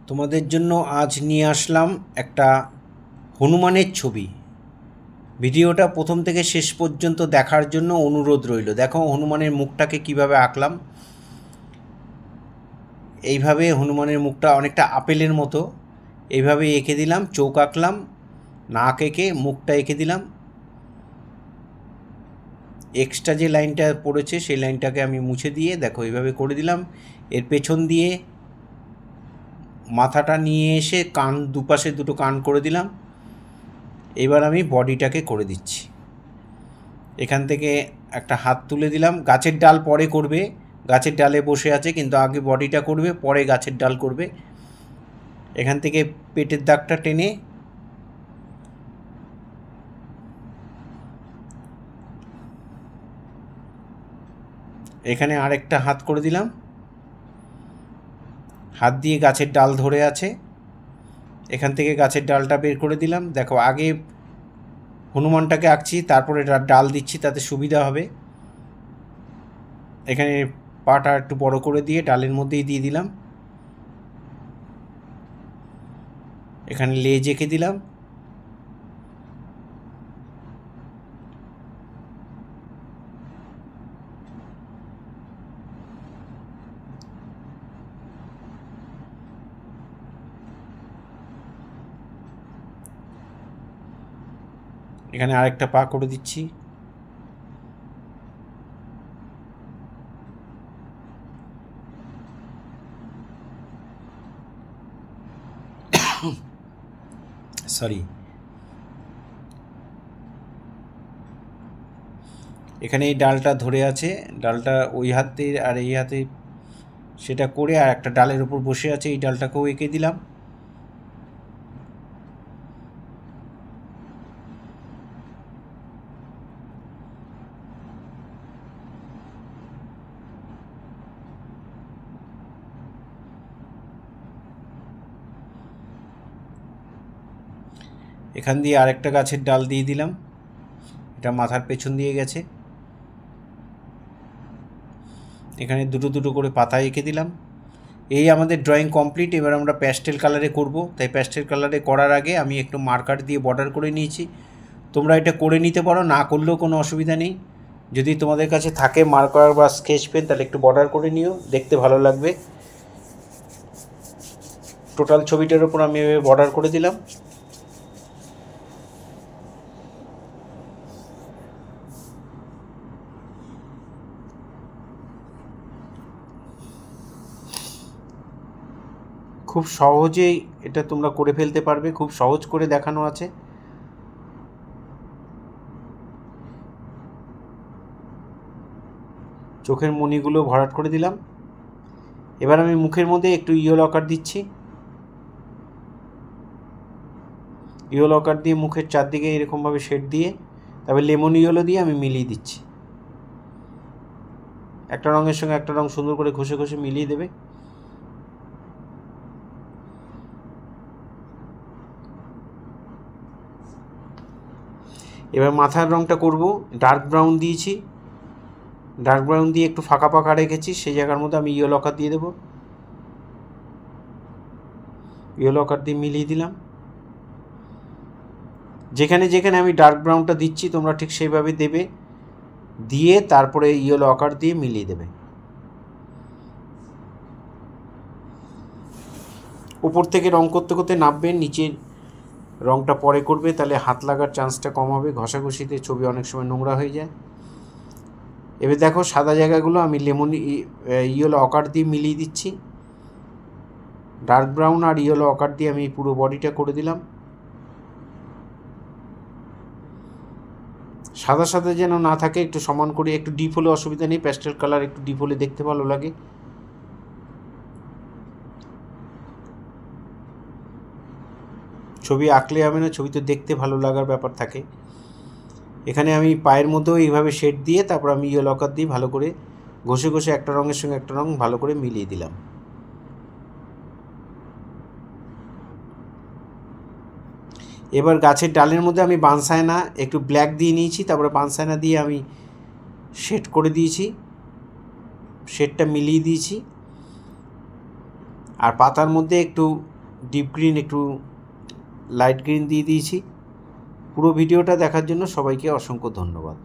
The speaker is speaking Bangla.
তোমাদের জন্য আজ নিয়ে আসলাম একটা হনুমানের ছবি। ভিডিওটা প্রথম থেকে শেষ পর্যন্ত দেখার জন্য অনুরোধ রইল। দেখো হনুমানের মুখটাকে কিভাবে আঁকলাম। এইভাবে হনুমানের মুখটা অনেকটা আপেলের মতো এইভাবে এঁকে দিলাম, চোখ আঁকলাম, নাক এঁকে মুখটা এঁকে দিলাম। এক্সট্রা যে লাইনটা পড়েছে সেই লাইনটাকে আমি মুছে দিয়ে দেখো এইভাবে করে দিলাম। এর পেছন দিয়ে মাথাটা নিয়ে এসে কান দুপাশে দুটো কান করে দিলাম। এবার আমি বডিটাকে করে দিচ্ছি। এখান থেকে একটা হাত তুলে দিলাম। গাছের ডাল পরে করবে, গাছের ডালে বসে আছে, কিন্তু আগে বডিটা করবে, পরে গাছের ডাল করবে। এখান থেকে পেটের দাগটা টেনে এখানে আরেকটা হাত করে দিলাম। হাত দিয়ে গাছের ডাল ধরে আছে, এখান থেকে গাছের ডালটা বের করে দিলাম। দেখো আগে হনুমানটাকে আঁকছি, তারপরে ডাল দিচ্ছি, তাতে সুবিধা হবে। এখানে পাটা একটু বড় করে দিয়ে ডালের মধ্যেই দিয়ে দিলাম। এখানে লেজ এঁকে দিলাম। এখানে আরেকটা পা করে দিচ্ছি। সরি, এখানে এই ডালটা ধরে আছে, ডালটা ওই হাতে আর এই হাতে সেটা করে, আর একটা ডালের উপর বসে আছে, এই ডালটাকেও এঁকে দিলাম। এখান দিয়ে আরেকটা গাছের ডাল দিয়ে দিলাম, এটা মাথার পেছন দিয়ে গেছে। এখানে দুটো দুটো করে পাতা এঁকে দিলাম। এই আমাদের ড্রয়িং কমপ্লিট। এবার আমরা প্যাস্টেল কালারে করব, তাই প্যাস্টেল কালারে করার আগে আমি একটু মার্কার দিয়ে বর্ডার করে নিয়েছি। তোমরা এটা করে নিতে পারো, না করলেও কোনো অসুবিধা নেই। যদি তোমাদের কাছে থাকে মার্কার বা স্কেচ পেন, তাহলে একটু বর্ডার করে নিও, দেখতে ভালো লাগবে। টোটাল ছবিটার উপর আমি এভাবে বর্ডার করে দিলাম। খুব সহজেই এটা তোমরা করে ফেলতে পারবে, খুব সহজ করে দেখানো আছে। চোখের মণিগুলো ভরাট করে দিলাম। এবার আমি মুখের মধ্যে একটু ইয়েলো আকার দিচ্ছি। ইয়েলো আকার দিয়ে মুখের চারদিকে এরকমভাবে শেড দিয়ে, তারপর লেমন ইয়েলো দিয়ে আমি মিলিয়ে দিচ্ছি। একটা রঙের সঙ্গে একটা রঙ সুন্দর করে ঘষে ঘষে মিলিয়ে দেবে। এবার মাথার রঙটা করব। ডার্ক ব্রাউন দিয়েছি, ডার্ক ব্রাউন দিয়ে একটু ফাঁকা ফাঁকা রেখেছি, সেই জায়গার মধ্যে আমি ইয়েলো আকার দিয়ে দেবো। ইয়েলো আকার দিয়ে মিলিয়ে দিলাম। যেখানে যেখানে আমি ডার্ক ব্রাউনটা দিচ্ছি তোমরা ঠিক সেইভাবে দেবে, দিয়ে তারপরে ইয়েলো আকার দিয়ে মিলিয়ে দেবে। উপর থেকে রং করতে করতে নামবে, নিচের রংটা পরে করবে, তাহলে হাত লাগার চান্সটা কম হবে। ঘষাঘষিতে ছবি অনেক সময় নোংরা হয়ে যায়। এবার দেখো সাদা জায়গাগুলো আমি লেমন ইয়েলো আকার দিয়ে মিলিয়ে দিচ্ছি। ডার্ক ব্রাউন আর ইয়েলো আকার দিয়ে আমি পুরো বডিটা করে দিলাম। সাদা সাদা যেন না থাকে, একটু সমান করে, একটু ডিপ হলে অসুবিধা নেই, প্যাস্টেল কালার একটু ডিপ হলে দেখতে ভালো লাগে। ছবি আঁকলে হবে না, ছবি তো দেখতে ভালো লাগার ব্যাপার থাকে। এখানে আমি পায়ের মধ্যেও এইভাবে শেড দিয়ে তারপর আমি ইয়েলো আকার দিয়ে ভালো করে ঘষে ঘষে একটা রঙের সঙ্গে একটা রঙ ভালো করে মিলিয়ে দিলাম। এবার গাছের ডালের মধ্যে আমি বানসায়না একটু ব্ল্যাক দিয়ে নিয়েছি, তারপরে বানসায়না দিয়ে আমি শেড করে দিয়েছি, শেডটা মিলিয়ে দিয়েছি। আর পাতার মধ্যে একটু ডিপ গ্রিন, একটু লাইট গ্রিন দিয়ে দিয়েছি। পুরো ভিডিওটা দেখার জন্য সবাইকে অসংখ্য ধন্যবাদ।